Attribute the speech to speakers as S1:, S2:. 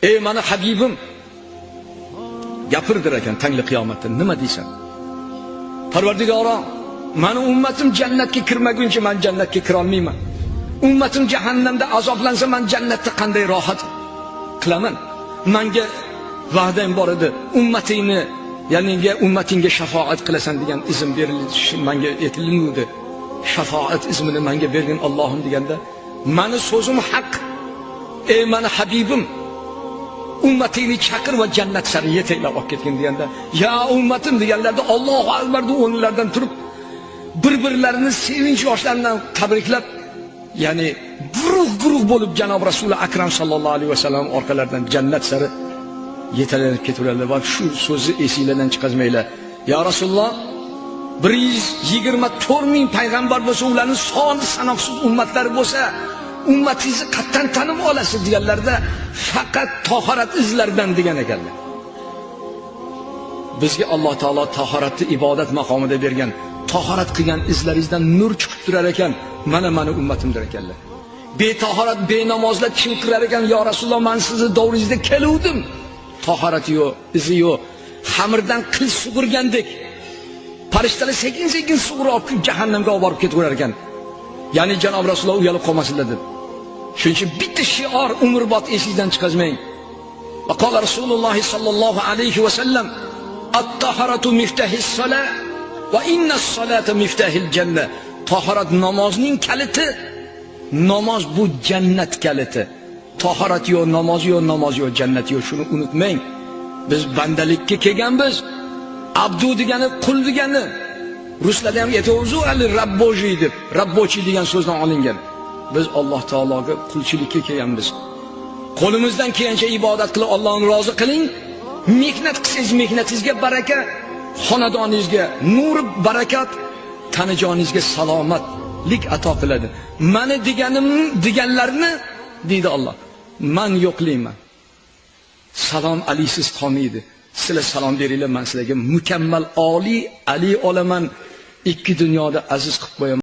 S1: ey mani habibim gapirdir ekan tangli qiyomatda. Nima deysan? Parvardigoro, mani ummatim jannatga kirmaguncha men jannatga kira olmayman. Ummatim jahannamda azoblansa men jannatda qanday rohat qilaman? Menga va'dang bor edi. Ummatingni, ya'ni ummatingga shafaat qilasan degan izn berilishi menga aytildi. Shafaat izmini menga bergin Allohim deganda, mani so'zim haq. Ey mani habibim, ummatingni chaqir va jannat sari yetaklab olib ketgin deganda, ya ummatim deganlarda Allohu akbar deb o'rnlaridan turib bir-birlarini sevinch yoshlaridan tabriklab, ya'ni guruh bo'lib janob Rasul akram sallallohu alayhi vasallam orqalaridan jannat sari yetalanib ketaveradilar. Va shu so'zni esingizdan chiqazmanglar. Ya Rasululloh, 124 ming payg'ambar bo'lsa, ularning soni sanoqsiz ummatlari bo'lsa, ummatingizni qattan tanib olasiz deganlarda faqat tahorat izlaridan degan ekanlar. Bizga Alloh taolo tahoratni ibodat maqomida bergan. Tahorat qilgan izlaringizdan nur chiqib turar ekan. Mana ummatimdir ekanlar. Betahorat, benamozlar kim qilar ekan? Ya Rasululloh, men sizni davringizda keluvdim. Tahorat yo'q, izi yo'q. Xamirdan qil sug'urgandek. Farishtalar sekin-sekin sug'urib olib jahannamga olib borib ketaverar ekan. Ya'ni janob Rasululloh uyalib qolmasinlar deb. Shuning uchun bitta shior umrbod esingizdan chiqazmang. Va qala Rasululloh sallallohu alayhi va sallam: "At-taharatu miftahis salah va innas-salata miftahil jannah." Tahorat namozning kaliti. Namoz bu jannat kaliti. Tahorat yo'q, namoz yo'q, namoz yo'q, jannat yo'q. Shuni unutmang. Biz bandalikka kelganmiz. Abdu degani qul degani. Ruslarda ham aytuvzu ali rabboji deb, rabbochi degan so'zdan olingan. Biz Alloh taologa qulchilikka kelganmiz. Qo'limizdan kelgancha ibodat qilib Allohni rozi qiling. Mehnat qilsangiz mehnatingizga baraka, xonadoningizga nur, barakat, tanajoningizga salomatlik ato qiladi. Meni deganlarni deydi Alloh, men yo'qlayman. Salom alaysiz qolmaydi. Sizlar salom beringlar, men sizlarga mukammal oliy ali olaman. Ikki dunyoda aziz qilib qo'yaman.